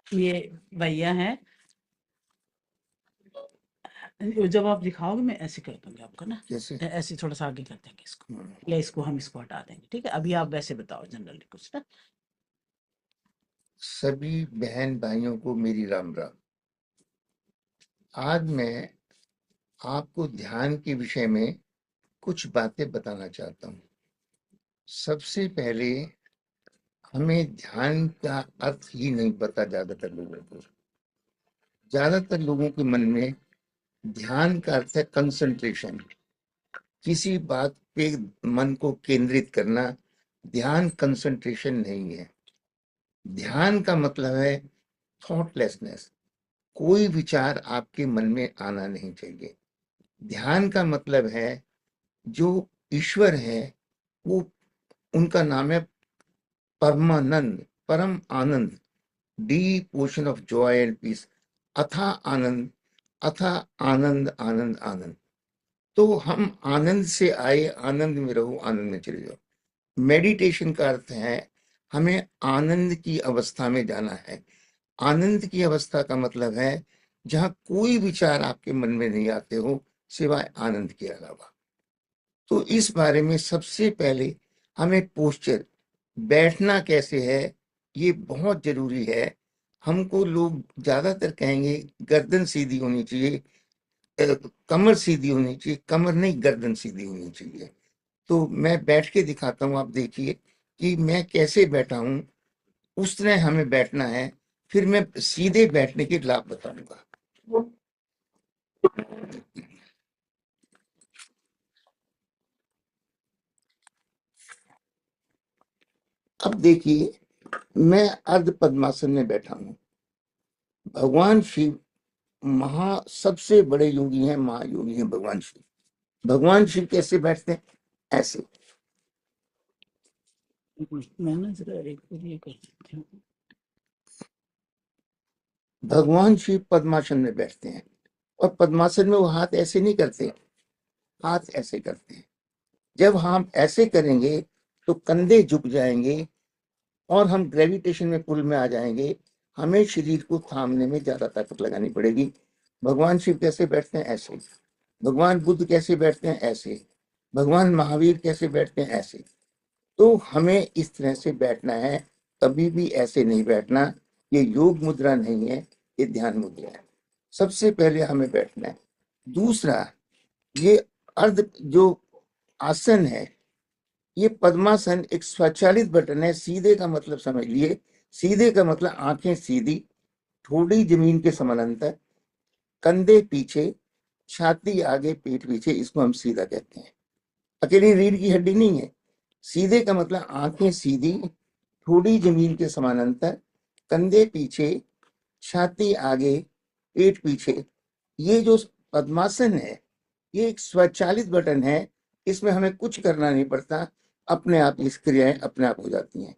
ये भैया हैं, जब आप दिखाओगे मैं ऐसे कर दूंगी आपको ना, कैसे? ऐसे थोड़ा सा आगे कर देंगे इसको, हाँ। या इसको हम इसको हटा देंगे, ठीक है? अभी आप वैसे बताओ जनरली कुछ ना। सभी बहन भाइयों को मेरी राम राम। आज मैं आपको ध्यान के विषय में कुछ बातें बताना चाहता हूँ। सबसे पहले हमें ध्यान का अर्थ ही नहीं पता ज्यादातर लोगों को। ज्यादातर लोगों के मन में ध्यान का अर्थ है कंसंट्रेशन, किसी बात पे मन को केंद्रित करना। ध्यान कंसंट्रेशन नहीं है। ध्यान का मतलब है थॉटलेसनेस, कोई विचार आपके मन में आना नहीं चाहिए। ध्यान का मतलब है जो ईश्वर है वो, उनका नाम है परमानंद, परम आनंद, deep ocean of joy and peace, अथा आनंद, अथा आनंद आनंद आनंद। तो हम आनंद से आए, आनंद में रहो, आनंद में चले जाओ। मेडिटेशन का अर्थ है हमें आनंद की अवस्था में जाना है। आनंद की अवस्था का मतलब है जहां कोई विचार आपके मन में नहीं आते हो सिवाय आनंद के अलावा। तो इस बारे में सबसे पहले हमें पोस्चर, बैठना कैसे है, ये बहुत जरूरी है। हमको लोग ज्यादातर कहेंगे गर्दन सीधी होनी चाहिए, कमर सीधी होनी चाहिए। कमर नहीं, गर्दन सीधी होनी चाहिए। तो मैं बैठ के दिखाता हूँ, आप देखिए कि मैं कैसे बैठा हूँ। उस तरह हमें बैठना है। फिर मैं सीधे बैठने के लाभ बताऊंगा। अब देखिए, मैं अर्ध पद्मासन में बैठा हूं। भगवान शिव सबसे बड़े योगी हैं, महायोगी हैं भगवान शिव। भगवान शिव कैसे बैठते हैं? ऐसे। मैं ना जरा एक बार ये कर देती हूँ। भगवान शिव पद्मासन में बैठते हैं, और पद्मासन में वो हाथ ऐसे नहीं करते, हाथ ऐसे करते हैं। जब हम ऐसे करेंगे तो कंधे झुक जाएंगे और हम ग्रेविटेशन में पुल में आ जाएंगे। हमें शरीर को थामने में ज्यादा ताकत लगानी पड़ेगी। भगवान शिव कैसे बैठते हैं? ऐसे। भगवान बुद्ध कैसे बैठते हैं? ऐसे। भगवान महावीर कैसे बैठते हैं? ऐसे। तो हमें इस तरह से बैठना है, कभी भी ऐसे नहीं बैठना। ये योग मुद्रा नहीं है, ये ध्यान मुद्रा है। सबसे पहले हमें बैठना है। दूसरा, ये अर्ध जो आसन है, ये पद्मासन एक स्वचालित बटन है। सीधे का मतलब समझ लिए, सीधे का मतलब आंखें सीधी, ठोड़ी जमीन के समानांतर, कंधे पीछे, छाती आगे, पीठ पीछे, इसको हम सीधा कहते हैं। अकेली रीढ़ की हड्डी नहीं है। सीधे का मतलब आंखें सीधी, ठोड़ी जमीन के समानांतर, कंधे पीछे, छाती आगे, पेट पीछे। ये जो पद्मासन है, ये एक स्वचालित बटन है। इसमें हमें कुछ करना नहीं पड़ता, अपने आप इस क्रियाएं अपने आप हो जाती हैं।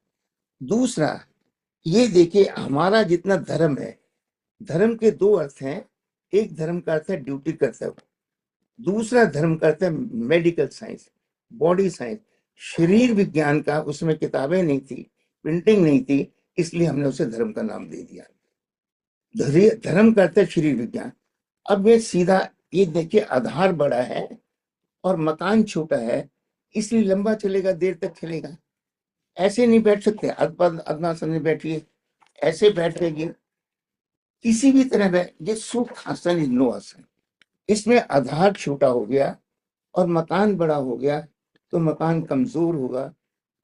दूसरा, ये देखिए हमारा जितना धर्म है, धर्म के दो अर्थ हैं। एक धर्म का अर्थ है ड्यूटी कर्तव्य, दूसरा धर्म का अर्थ है मेडिकल साइंस, बॉडी साइंस। शरीर विज्ञान का उसमें किताबें नहीं थी, प्रिंटिंग नहीं थी, इसलिए हमने उसे धर्म का नाम दे दिया। धर्म का अर्थ है शरीर विज्ञान। अब ये सीधा, ये देखिए आधार बड़ा है और मकान छोटा है, इसलिए लंबा चलेगा, देर तक चलेगा। ऐसे नहीं बैठ सकते। अद्मासन में बैठिए, ऐसे बैठेंगे, किसी भी तरह बैठ, ये सुख आसन, नो आसन। इसमें आधार छोटा हो गया और मकान बड़ा हो गया तो मकान कमजोर होगा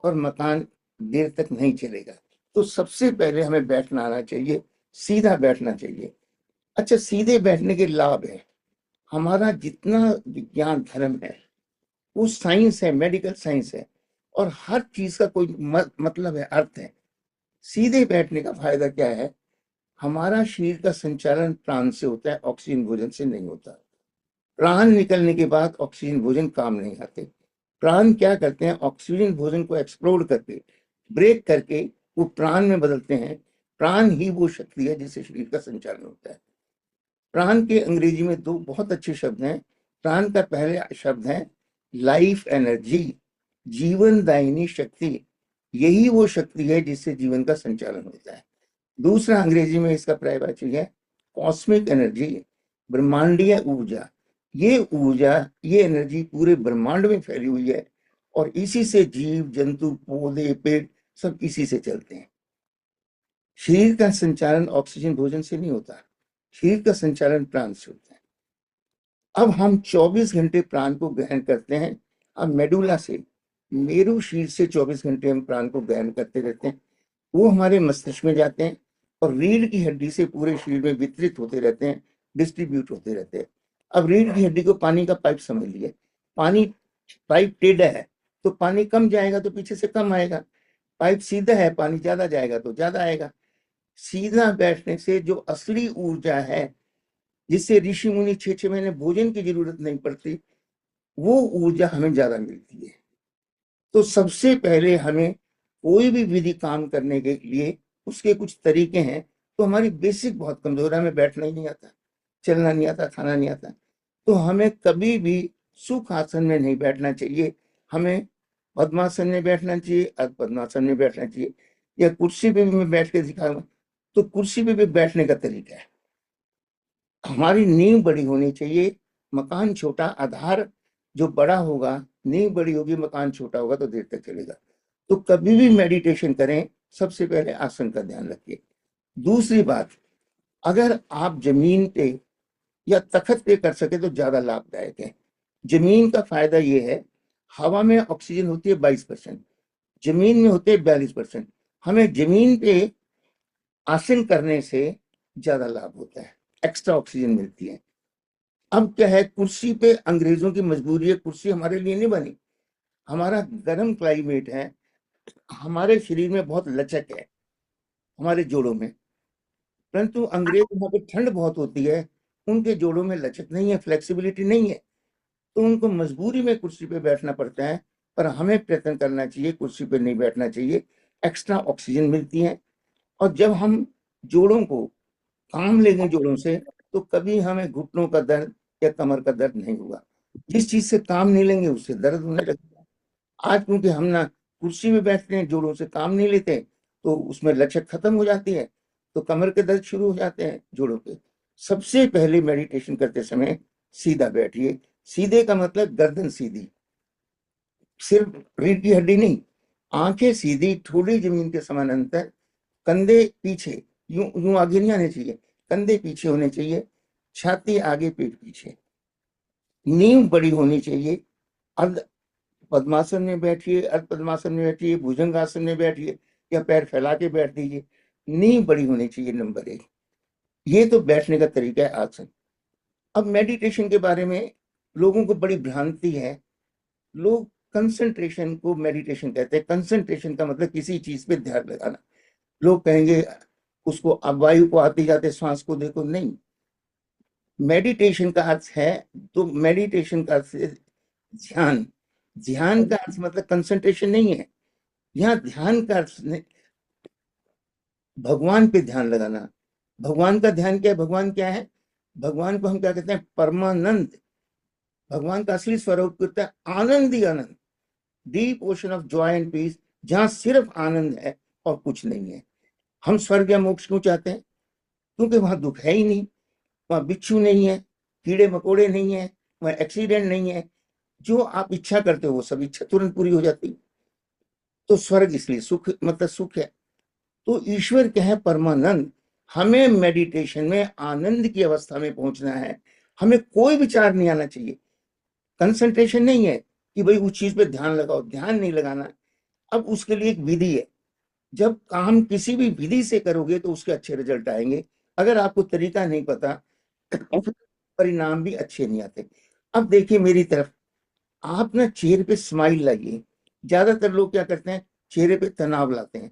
और मकान देर तक नहीं चलेगा। तो सबसे पहले हमें बैठना आना चाहिए, सीधा बैठना चाहिए। अच्छा, सीधे बैठने के लाभ है। हमारा जितना विज्ञान धर्म है वो साइंस है, मेडिकल साइंस है, और हर चीज का कोई मतलब है, अर्थ है। सीधे बैठने का फायदा क्या है? हमारा शरीर का संचालन प्राण से होता है, ऑक्सीजन भोजन से नहीं होता। प्राण निकलने के बाद ऑक्सीजन भोजन काम नहीं आते। प्राण क्या करते हैं? ऑक्सीजन भोजन को एक्सप्लोड करके, ब्रेक करके वो प्राण में बदलते हैं। प्राण ही वो शक्ति है जिससे शरीर का संचालन होता है। प्राण के अंग्रेजी में दो बहुत अच्छे शब्द हैं। प्राण का पहला शब्द है लाइफ एनर्जी, जीवन दायिनी शक्ति। यही वो शक्ति है जिससे जीवन का संचालन होता है। दूसरा अंग्रेजी में इसका पर्यायवाची है कॉस्मिक एनर्जी, ब्रह्मांडीय ऊर्जा। ये ऊर्जा, ये एनर्जी पूरे ब्रह्मांड में फैली हुई है और इसी से जीव जंतु, पौधे, पेड़ सब इसी से चलते हैं। शरीर का संचालन ऑक्सीजन भोजन से नहीं होता, शरीर का संचालन प्राण से होता है। अब हम 24 घंटे प्राण को ग्रहण करते हैं। अब मेडुला से, मेरु शीर से 24 घंटे हम प्राण को ग्रहण करते रहते हैं। वो हमारे मस्तिष्क में जाते हैं और रीढ़ की हड्डी से पूरे शरीर में वितरित होते रहते हैं, डिस्ट्रीब्यूट होते रहते हैं। अब रीढ़ की हड्डी को पानी का पाइप समझ लिए, पानी पाइप टेढ़ा है तो पानी कम जाएगा तो पीछे से कम आएगा, पाइप सीधा है पानी ज्यादा जाएगा तो ज्यादा आएगा। सीधा बैठने से जो असली ऊर्जा है, जिससे ऋषि मुनि 6-6 महीने भोजन की जरूरत नहीं पड़ती, वो ऊर्जा हमें ज्यादा मिलती है। तो सबसे पहले हमें कोई भी विधि काम करने के लिए उसके कुछ तरीके हैं। तो हमारी बेसिक बहुत कमजोर है, हमें बैठना ही नहीं आता, चलना नहीं आता, खाना नहीं आता, तो हमें कभी भी सुख आसन में नहीं बैठना चाहिए, हमें पद्मासन में बैठना चाहिए, अर्ध पद्मासन में बैठना चाहिए, या कुर्सी पे भी मैं बैठ के दिखाऊंगा। तो कुर्सी पे भी बैठने का तरीका है, हमारी नींव बड़ी होनी चाहिए, मकान छोटा, आधार जो बड़ा होगा, नींव बड़ी होगी, मकान छोटा होगा तो देर तक चलेगा। तो कभी भी मेडिटेशन करें, सबसे पहले आसन का ध्यान रखिए। दूसरी बात, अगर आप जमीन पे या तखत पे कर सके तो ज्यादा लाभदायक है। जमीन का फायदा ये है, हवा में ऑक्सीजन होती है 22%, जमीन में होते हैं 42%। हमें जमीन पे आसन करने से ज्यादा लाभ होता है, एक्स्ट्रा ऑक्सीजन मिलती है। अब क्या है, कुर्सी पे अंग्रेजों की मजबूरी है, कुर्सी हमारे लिए नहीं बनी। हमारा गर्म क्लाइमेट है, हमारे शरीर में बहुत लचक है, हमारे जोड़ों में, परंतु अंग्रेज वहां पे ठंड बहुत होती है, उनके जोड़ों में लचक नहीं है, फ्लेक्सिबिलिटी नहीं है, तो उनको मजबूरी में कुर्सी पे बैठना पड़ता है। पर हमें प्रयत्न करना चाहिए, कुर्सी पे नहीं बैठना चाहिए, एक्स्ट्रा ऑक्सीजन मिलती है। और जब हम जोड़ों को काम लेंगे जोड़ों से, तो कभी हमें घुटनों का दर्द या कमर का दर्द नहीं होगा। जिस चीज से काम नहीं लेंगे उससे दर्द होने लगेगा। आज क्योंकि हम ना कुर्सी में बैठते हैं, जोड़ों से काम नहीं लेते, तो उसमें लचक खत्म हो जाती है, तो कमर के दर्द शुरू हो जाते हैं जोड़ों के। सबसे पहले मेडिटेशन करते समय सीधा बैठिए। सीधे का मतलब गर्दन सीधी, सिर्फ रीढ़ की हड्डी नहीं, आंखें सीधी, ठोड़ी जमीन के समानांतर, कंधे पीछे, यूं यूं आगे नहीं आने चाहिए, कंधे पीछे होने चाहिए, छाती आगे, पेट पीछे, नींव बड़ी होनी चाहिए। अर्ध पद्मासन में बैठिए, अर्ध पद्मासन में बैठिए, भुजंगासन में बैठिए, या पैर फैला के बैठ दीजिए, नींव बड़ी होनी चाहिए, नंबर 1। ये तो बैठने का तरीका है आसन। अब मेडिटेशन के बारे में लोगों को बड़ी भ्रांति है, लोग कंसंट्रेशन को मेडिटेशन कहते हैं। कंसंट्रेशन का मतलब किसी चीज पे ध्यान लगाना। लोग कहेंगे उसको, अब वायु को आते जाते श्वास को देखो, नहीं। मेडिटेशन का अर्थ है, तो मेडिटेशन का अर्थ है ध्यान। ध्यान का अर्थ मतलब कंसंट्रेशन नहीं है, यहाँ ध्यान का अर्थ भगवान पे ध्यान लगाना। भगवान का ध्यान क्या है, भगवान क्या है, भगवान को हम क्या कहते हैं, परमानंद। भगवान का असली स्वरूप होता है आनंद ही आनंद, deep ocean of joy and peace, जहां सिर्फ आनंद है और कुछ नहीं है। हम स्वर्ग या मोक्ष क्यों चाहते हैं? क्योंकि वहां दुख है ही नहीं, वहां बिच्छू नहीं है, कीड़े मकोड़े नहीं है, वहां एक्सीडेंट नहीं है। जो आप इच्छा करते हो वो सब इच्छा तुरंत पूरी हो जाती। तो स्वर्ग इसलिए सुख, मतलब सुख है। तो ईश्वर क्या है, परमानंद। हमें मेडिटेशन में आनंद की अवस्था में पहुंचना है, हमें कोई विचार नहीं आना चाहिए। कंसंट्रेशन नहीं है कि भाई उस चीज पे ध्यान लगाओ, ध्यान नहीं लगाना। अब उसके लिए एक विधि है, जब काम किसी भी विधि से करोगे तो उसके अच्छे रिजल्ट आएंगे। अगर आपको तरीका नहीं पता तो फिर परिणाम भी अच्छे नहीं आते। अब देखिए मेरी तरफ, आप ना चेहरे पे स्माइल लाइए। ज्यादातर लोग क्या करते हैं, चेहरे पे तनाव लाते हैं,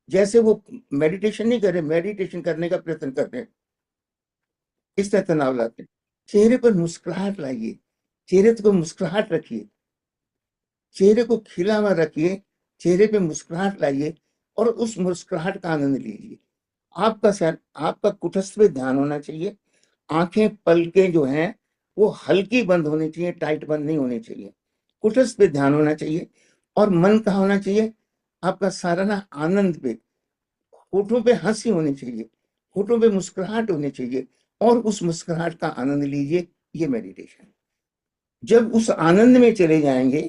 जैसे वो मेडिटेशन नहीं कर रहे, मेडिटेशन करने का प्रयत्न कर रहे हैं, इस तरह तनाव लाते हैं। चेहरे पर मुस्कुराहट लाइए, चेहरे को मुस्कुराहट रखिए, चेहरे को खिला हुआ रखिए, चेहरे पे मुस्कुराहट लाइए और उस मुस्कुराहट का आनंद लीजिए। आपका कुटस्थ पे ध्यान होना चाहिए। आंखें, पलकें जो हैं वो हल्की बंद होनी चाहिए, टाइट बंद नहीं होनी चाहिए। कुटस्थ पे ध्यान होना चाहिए। और मन कहाँ होना चाहिए? आपका सारा ना आनंद पे, होठों पे हंसी होनी चाहिए, होठों पे मुस्कुराहट होनी चाहिए, और उस मुस्कुराहट का आनंद लीजिए। ये मेडिटेशन। जब उस आनंद में चले जाएंगे,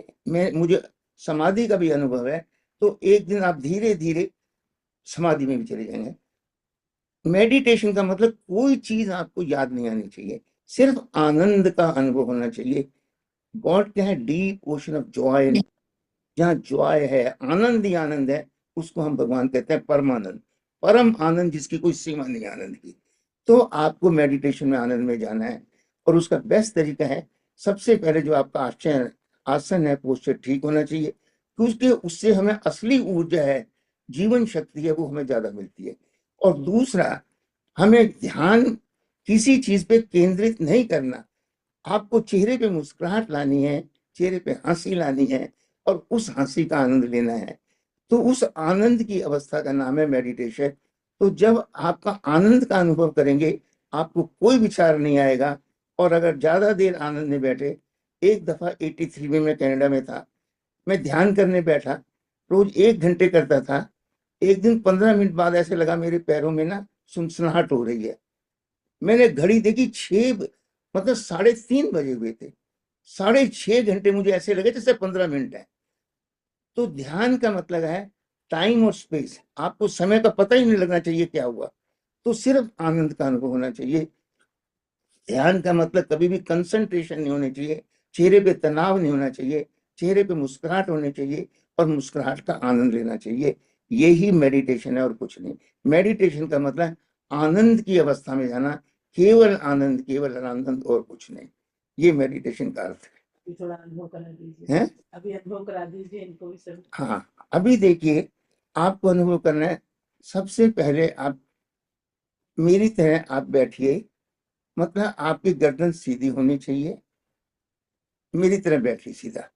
मुझे समाधि का भी अनुभव है, तो एक दिन आप धीरे धीरे समाधि में भी चले जाएंगे। मेडिटेशन का मतलब कोई चीज आपको याद नहीं आनी चाहिए, सिर्फ आनंद का अनुभव होना चाहिए। गॉड क्या है? Deep ocean of Joy. जहाँ जॉय है, आनंद ही आनंद है, उसको हम भगवान कहते हैं परमानंद, परम आनंद, जिसकी कोई सीमा नहीं आनंद की। तो आपको मेडिटेशन में आनंद में जाना है, और उसका बेस्ट तरीका है, सबसे पहले जो आपका आसन आसन है, पोस्चर ठीक होना चाहिए, क्योंकि उससे हमें असली ऊर्जा है, जीवन शक्ति है, वो हमें ज्यादा मिलती है। और दूसरा, हमें ध्यान किसी चीज पे केंद्रित नहीं करना, आपको चेहरे पे मुस्कुराहट लानी है, चेहरे पे हंसी लानी है, और उस हंसी का आनंद लेना है। तो उस आनंद की अवस्था का नाम है मेडिटेशन। तो जब आपका आनंद का अनुभव करेंगे, आपको कोई विचार नहीं आएगा। और अगर ज्यादा देर आनंद में बैठे, एक दफा 83 में मैं कनाडा में था, मैं ध्यान करने बैठा, रोज 1 घंटे करता था। एक दिन 15 मिनट बाद ऐसे लगा मेरे पैरों में ना सुनसनाहट हो रही है। मैंने घड़ी देखी, 6 मतलब 3:30 बजे हुए थे। 6.5 घंटे मुझे ऐसे लगे जैसे 15 मिनट है। तो ध्यान का मतलब है टाइम और स्पेस, आपको समय का पता ही नहीं लगना चाहिए क्या हुआ, तो सिर्फ आनंद का अनुभव होना चाहिए। ध्यान का मतलब कभी भी कंसंट्रेशन नहीं होनी चाहिए, चेहरे पे तनाव नहीं होना चाहिए, चेहरे पे मुस्कुराहट होनी चाहिए, और मुस्कुराहट का आनंद लेना चाहिए। यही मेडिटेशन है और कुछ नहीं। मेडिटेशन का मतलब आनंद की अवस्था में जाना, केवल आनंद, केवल आनंद, और कुछ नहीं। ये मेडिटेशन का अर्थ अभी थोड़ा अनुभव करा दीजिए, है। अभी अनुभव करा दीजिए इनको भी सब। हाँ, अभी देखिए, आपको अनुभव करना है। सबसे पहले आप मेरी तरह आप बैठिए, मतलब आपकी गर्दन सीधी होनी चाहिए, मेरी तरह बैठिए सीधा,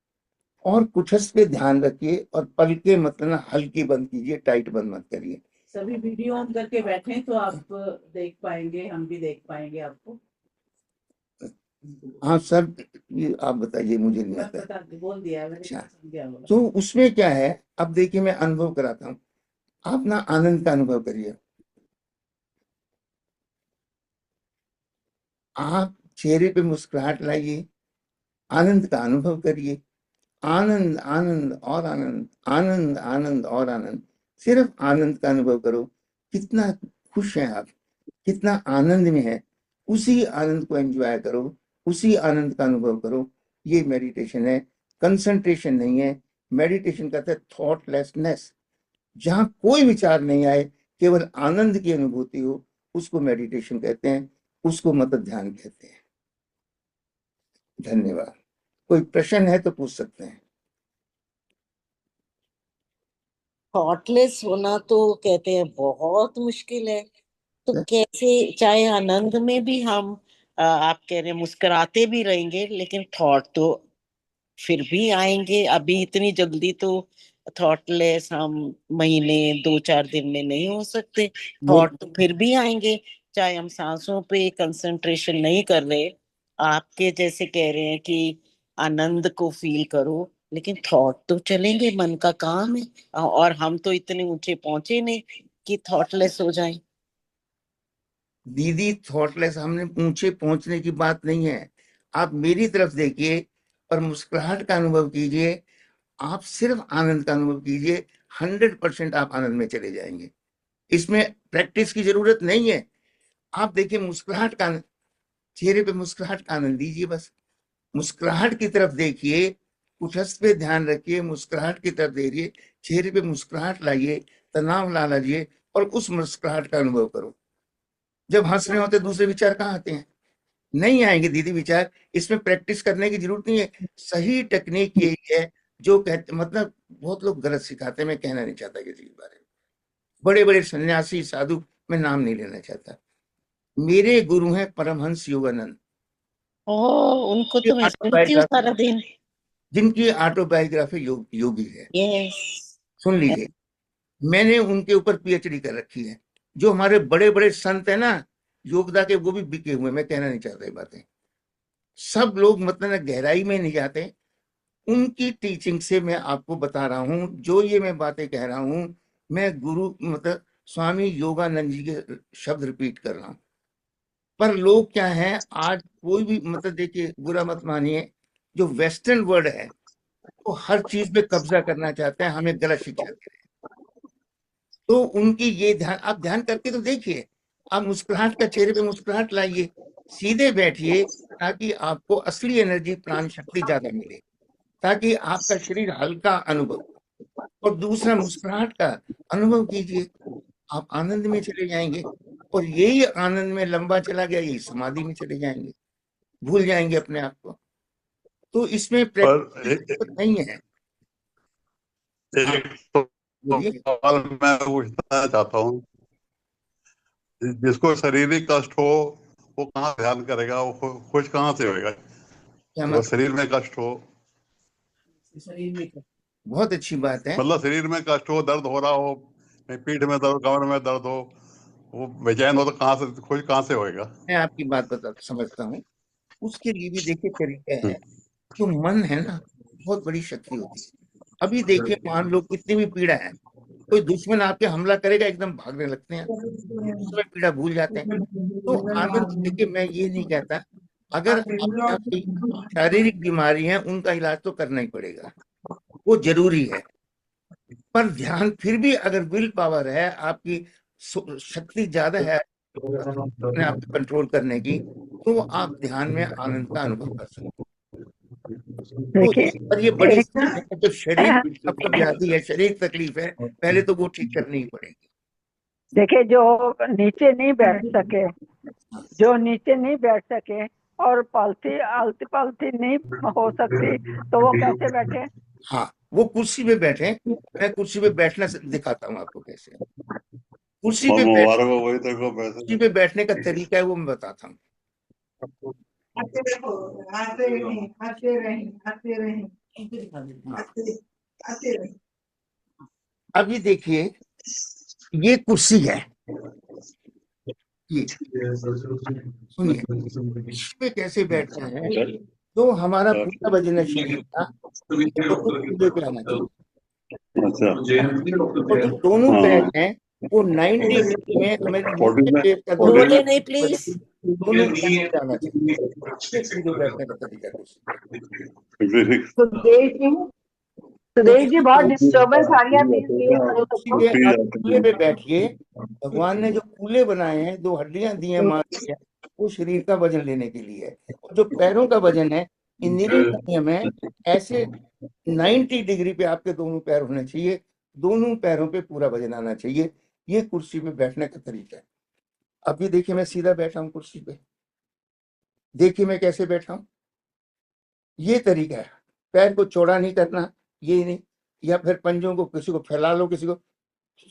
और कुछस पे ध्यान रखिए, और पलके मतलब ना हल्की बंद कीजिए, टाइट बंद मत करिए। सभी वीडियो ऑन करके बैठे तो आप देख पाएंगे, हम भी देख पाएंगे आपको। हाँ सर, ये आप बताइए, मुझे नहीं आता है। बता बोल दिया है मैंने, अच्छा, समझ गया होगा। तो उसमें क्या है, अब देखिए मैं अनुभव कराता हूँ, आप ना आनंद का अनुभव करिए। आप चेहरे पे मुस्कुराहट लाइए, आनंद का अनुभव करिए। आनंद, आनंद और आनंद, आनंद, आनंद और आनंद, सिर्फ आनंद का अनुभव करो। कितना खुश हैं आप, कितना आनंद में है, उसी आनंद को एंजॉय करो, उसी आनंद का अनुभव करो। ये मेडिटेशन है, कंसंट्रेशन नहीं है। मेडिटेशन कहते हैं थॉटलेसनेस, जहां कोई विचार नहीं आए, केवल आनंद की अनुभूति हो, उसको मेडिटेशन कहते हैं, उसको मतलब ध्यान कहते हैं। धन्यवाद। कोई प्रश्न है तो पूछ सकते हैं। थॉटलेस होना तो कहते हैं बहुत मुश्किल है। तो कैसे, चाहे आनंद में भी हम आप कह रहे हैं मुस्कुराते भी रहेंगे, लेकिन थॉट तो फिर भी आएंगे। अभी इतनी जल्दी तो थॉटलेस हम महीने 2-4 दिन में नहीं हो सकते। वो थॉट तो फिर भी आएंगे, चाहे हम सांसों पे कंसंट्रेशन नहीं कर रहे। आपके जैसे कह रहे हैं कि आनंद को फील करो, लेकिन थॉट तो चलेंगे, मन का काम है। और हम तो इतने ऊंचे पहुंचे नहीं कि थॉटलेस हो जाएं। दीदी, थॉटलेस हमने ऊंचे पहुंचने की बात नहीं है। आप मेरी तरफ देखिए और मुस्कुराहट का अनुभव कीजिए, आप सिर्फ आनंद का अनुभव कीजिए। 100% आप आनंद में चले जाएंगे। इसमें प्रैक्टिस की जरूरत नहीं है। आप देखिए, मुस्कुराहट का चेहरे पे मुस्कुराहट का आनंद लीजिए, बस मुस्कुराहट की तरफ देखिए, कुछ पे ध्यान रखिए, मुस्कुराहट की तरफ देखिए, चेहरे पे मुस्कुराहट लाइए, तनाव ला लीजिए, और उस मुस्कुराहट का अनुभव करो। जब हंस रहे होते दूसरे विचार कहाँ आते हैं? नहीं आएंगे दीदी विचार। इसमें प्रैक्टिस करने की जरूरत नहीं है। सही टेक्निक यही है, जो कहते मतलब बहुत लोग गलत सिखाते हैं, मैं कहना नहीं चाहता किसी के बारे में। बड़े बड़े सन्यासी साधु, मैं नाम नहीं लेना चाहता, मेरे गुरु हैं परमहंस योगानंद। ओ, उनको जिनकी तो मैं सुनती हूँ ऑटोबायोग्राफी सारा दिन। जिनकी ऑटोबायोग्राफी योगी है, यस। सुन लीजिए। मैंने उनके ऊपर पीएचडी कर रखी है। जो हमारे बड़े बड़े संत है ना योगदा के, वो भी बिके हुए, मैं कहना नहीं चाहता ये बातें। सब लोग मतलब गहराई में नहीं जाते। उनकी टीचिंग से मैं आपको बता रहा हूं, जो ये मैं बातें कह रहा हूं, मैं गुरु मतलब स्वामी योगानंद जी के शब्द रिपीट कर रहा हूं। पर लोग क्या है, आज कोई भी मतलब देखिए, बुरा मत मानिए, जो वेस्टर्न वर्ल्ड है वो हर चीज पे कब्जा करना चाहते हैं, हमें गलत शिक्षा दे रहे हैं। तो उनकी ये ध्यान, आप ध्यान करके तो देखिए, आप मुस्कुराहट का चेहरे पे मुस्कुराहट लाइए, सीधे बैठिए, ताकि आपको असली एनर्जी, प्राण शक्ति ज्यादा मिले, ताकि आपका शरीर हल्का अनुभव हो। और दूसरा, मुस्कुराहट का अनुभव कीजिए, आप आनंद में चले जाएंगे, और यही आनंद में लंबा चला गया, यही समाधि में चले जाएंगे, भूल जाएंगे अपने आप को। तो इसमें पर प्रैक्टिस नहीं है। हाँ, एक तो बोलिए। सवाल मैं पूछना चाहता हूँ, जिसको शारीरिक कष्ट हो वो कहाँ ध्यान करेगा, वो खुश कहाँ से होएगा? क्या तो मतलब? शरीर में कष्ट हो, शरीर में बहुत अच्छी बात है। मतलब शरीर में कष्ट हो, दर्द हो रहा हो, पीठ में दर्द, कमर में दर्द हो, वो बेचैन हो, तो कहाँ से खुश कहाँ से होएगा? मैं आपकी बात समझता हूँ। उसके लिए भी देखिए तरीका है। हम्म। जो मन है ना, बहुत बड़ी शक्ति होती है। अभी देखिए, मान लो कितनी भी पीड़ा है, कोई दुश्मन आपके हमला करेगा, एकदम भागने लगते हैं, उस समय पीड़ा भूल जाते हैं। तो आनंद, देखिए मैं ये नहीं कहता, अगर आपके यहाँ कोई शारीरिक बीमारी है, उनका इलाज तो करना ही पड़ेगा, वो जरूरी है। पर ध्यान फिर भी, अगर विल पावर है आपकी, शक्ति ज्यादा है अपने आप को कंट्रोल करने की, तो आप ध्यान में आनंद का अनुभव कर सकते हैं। तो देखिए पर ये बड़ी एक चीज है, जो शरीर आपको व्याधि है, शरीर तकलीफ है, पहले तो वो ठीक करनी ही पड़ेगी। देखिए जो नीचे नहीं बैठ सके, जो नीचे नहीं बैठ सके और पलथी आलती पलथी नहीं हो सकती, तो वो कैसे बैठे? हाँ, वो कुर्सी पे बैठे। मैं कुर्सी पे बैठना दिखाता हूँ आपको कैसे। कुर्सी पे मुबारक हो, वही तो कुर्सी पे बैठने का तरीका है, वो मैं बताता हूँ। आते रहो, आते रहें, आते रहें, आते रहें, आते रहें। अभी देखिए, ये कुर्सी है, ये सुनिए, इस पे कैसे बैठना है। तो हमारा पूरा वजन है शरीर का, ये दोनों कूल्हे पे आना चाहिए, अच्छा। और जो दोनों पैर हैं वो 90 डिग्री में हमें नीचे पेट का जो बोले नहीं प्लीज। दोनों पैरों पे आना चाहिए। ये सीधे बैठने का तरीका कुर्सी पे। सुदेश जी बहुत डिस्टरबेंस आ रही है, प्लीज म्यूट करो कुर्सी सबको। पे आप कूल्हे पे बैठिए। भगवान ने जो कूल्हे बनाए हैं, दो हड्डियां दी हैं मां की, वो शरीर का वजन लेने के लिए है। और जो पैरों का वजन है, इंजीनियरिंग का नियम है, ऐसे 90 डिग्री पे आपके दोनों पैर होने चाहिए, दोनों पैरों पे पूरा वजन आना चाहिए। ये कुर्सी पे बैठने का तरीका है। अभी देखिए, मैं सीधा बैठा हूँ कुर्सी पे, देखिए मैं कैसे बैठा हूँ, ये तरीका है। पैर को चौड़ा नहीं करना, ये नहीं, या फिर पंजों को किसी को फैला लो, किसी को।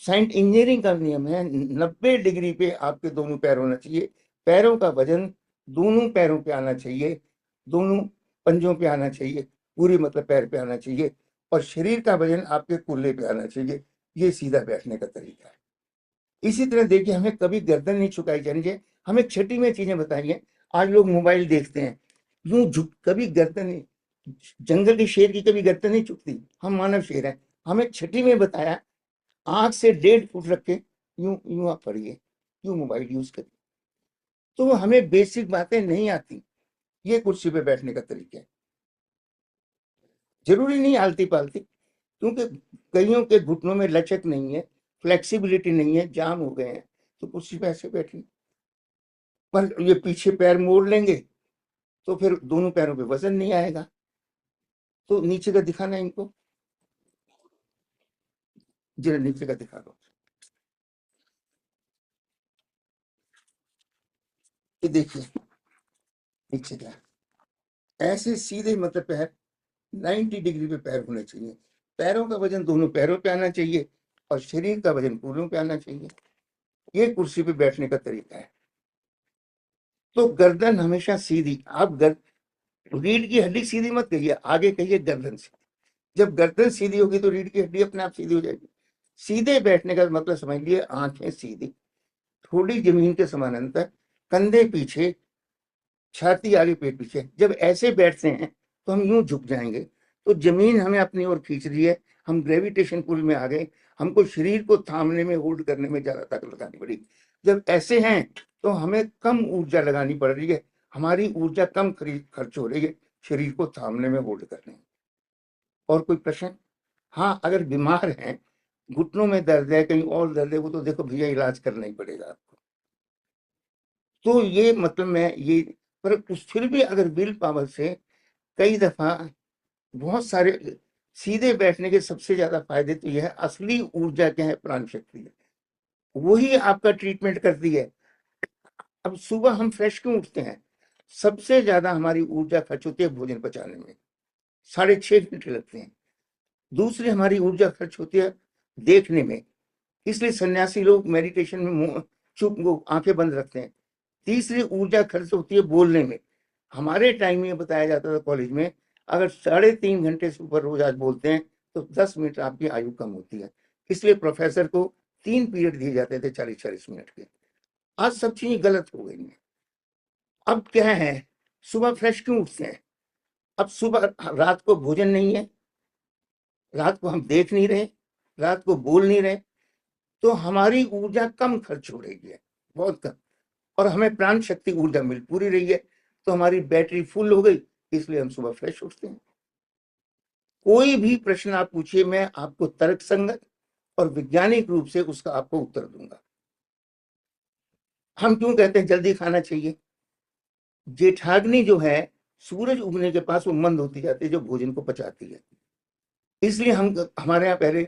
साइंस इंजीनियरिंग का नियम है, 90 डिग्री पे आपके दोनों पैर होना चाहिए, पैरों का वजन दोनों पैरों पे आना चाहिए, दोनों पंजों पे आना चाहिए, पूरी मतलब पैर पे आना चाहिए, और शरीर का वजन आपके कूल्हे पे आना चाहिए। ये सीधा बैठने का तरीका है। इसी तरह देखिए, हमें कभी गर्दन नहीं झुकाई जानी चाहिए। हमें छठी में चीजें बताई हैं। आज लोग मोबाइल देखते हैं, यूं झुक, कभी गर्दन नहीं, जंगल के शेर की कभी गर्दन नहीं झुकती, हम मानव शेर हैं। हमें छठी में बताया, आंख से 1.5 फुट रख के यूं यूं आप पढ़िए, यूं मोबाइल यूज करिए। तो हमें बेसिक बातें नहीं आती। ये कुर्सी पे बैठने का तरीका है। जरूरी नहीं आलती पालती, क्योंकि कईयों के घुटनों में लचक नहीं है, फ्लेक्सिबिलिटी नहीं है, जाम हो गए हैं, तो कुर्सी पे ऐसे बैठिए। पर ये पीछे पैर मोड़ लेंगे तो फिर दोनों पैरों पे वजन नहीं आएगा। तो नीचे का दिखाना इनको, जरा नीचे का दिखा दो। ये देखिए नीचे का, ऐसे सीधे मतलब पैर 90 डिग्री पे पैर होने चाहिए, पैरों का वजन दोनों पैरों पे आना चाहिए, और शरीर का वजन कूल्हों पे आना चाहिए। ये कुर्सी पे बैठने का तरीका है। तो गर्दन हमेशा सीधी, आप रीढ़ की हड्डी सीधी मत कहिए, आगे कहिए गर्दन सीधी। जब गर्दन सीधी होगी तो रीढ़ की हड्डी अपने आप सीधी हो जाएगी। सीधे बैठने का मतलब समझ लिए, आंखें सीधी, थोड़ी जमीन के समानांतर, कंधे पीछे, छाती आगे, पेट पीछे। जब ऐसे बैठते हैं तो हम यूं झुक जाएंगे, तो जमीन हमें अपनी ओर खींच रही है, हम ग्रेविटेशन पुल में आ गए, हमको शरीर को थामने में, होल्ड करने में ज्यादा ताकत लगानी पड़ी। जब ऐसे हैं तो हमें कम ऊर्जा लगानी पड़ रही है, हमारी ऊर्जा कम खर्च हो रही है शरीर को थामने में, होल्ड करने में। और कोई प्रश्न? हाँ, अगर बीमार हैं, घुटनों में दर्द है, कहीं और दर्द है, वो तो देखो भैया इलाज करना ही पड़ेगा आपको। तो ये मतलब मैं ये, पर फिर भी अगर विल पावर से कई दफा बहुत सारे सीधे बैठने के सबसे ज्यादा फायदे तो यह है, असली ऊर्जा क्या है, प्राण शक्ति है, वही आपका ट्रीटमेंट करती है। अब सुबह हम फ्रेश क्यों उठते हैं? सबसे ज्यादा हमारी ऊर्जा खर्च होती है भोजन पचाने में, 6.5 घंटे लगते हैं। दूसरी हमारी ऊर्जा खर्च होती है देखने में, इसलिए सन्यासी लोग मेडिटेशन में मुंह चुप वो आंखें बंद रखते हैं। तीसरी ऊर्जा खर्च होती है बोलने में। हमारे टाइम में बताया जाता था कॉलेज में, अगर 3.5 घंटे से ऊपर रोज आज बोलते हैं तो 10 मिनट आपकी आयु कम होती है, इसलिए प्रोफेसर को 3 पीरियड दिए जाते थे 40-40 मिनट के। आज सब चीजें गलत हो गई हैं। अब क्या है, सुबह फ्रेश क्यों उठते हैं? अब सुबह, रात को भोजन नहीं है, रात को हम देख नहीं रहे, रात को बोल नहीं रहे, तो हमारी ऊर्जा कम खर्च हो रही है, बहुत कम, और हमें प्राण शक्ति ऊर्जा मिल पूरी रही है, तो हमारी बैटरी फुल हो गई, इसलिए हम सुबह फ्रेश उठते हैं। कोई भी प्रश्न आप पूछिए, मैं आपको तर्क संगत और वैज्ञानिक रूप से उसका आपको उत्तर दूंगा। हम क्यों कहते हैं जल्दी खाना चाहिए? जेठाग्नि जो है सूरज उगने के पास वो मंद होती जाती है, जो भोजन को पचाती है। इसलिए हमारे यहाँ पहले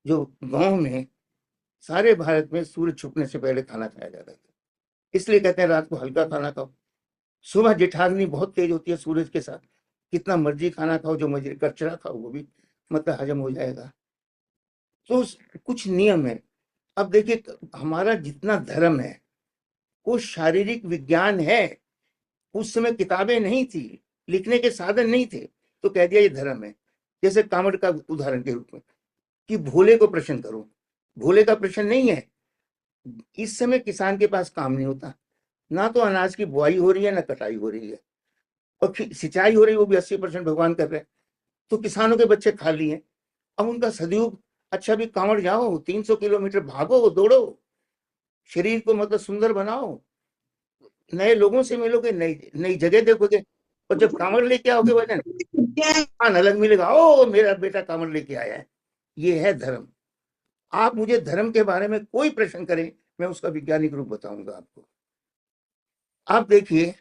जो गांव में, सारे भारत में सूरज छुपने से पहले खाना खाया जाता था, इसलिए कहते हैं रात को हल्का खाना खाओ। सुबह जेठाग्नि बहुत तेज होती है सूरज के साथ, कितना मर्जी खाना खाओ, जो मर्जी कचरा खाओ, वो भी मतलब हजम हो जाएगा। तो कुछ नियम है। अब देखिए, हमारा जितना धर्म है वो शारीरिक विज्ञान है। उस समय किताबें नहीं थी, लिखने के साधन नहीं थे, तो कह दिया ये धर्म है। जैसे कामड़ का उदाहरण के रूप में, कि भोले को प्रश्न करो, भोले का प्रश्न नहीं है। इस समय किसान के पास काम नहीं होता, ना तो अनाज की बुआई हो रही है, ना कटाई हो रही है, और सिंचाई हो रही है, वो भी 80% भगवान कर रहे हैं। तो किसानों के बच्चे खाली हैं। अब उनका सदुपयोग, अच्छा भी कांवड़ जाओ, 300 किलोमीटर भागो, दौड़ो, शरीर को मतलब सुंदर बनाओ, नए लोगों से मिलोगे, नई नई जगह देखोगे, और जब कांवड़ लेके आओगे वजन अलग मिलेगा, ओ मेरा बेटा कांवड़ लेके आया है। ये है धर्म। आप मुझे धर्म के बारे में कोई प्रश्न करें, मैं उसका वैज्ञानिक रूप बताऊंगा आपको। आप देखिए,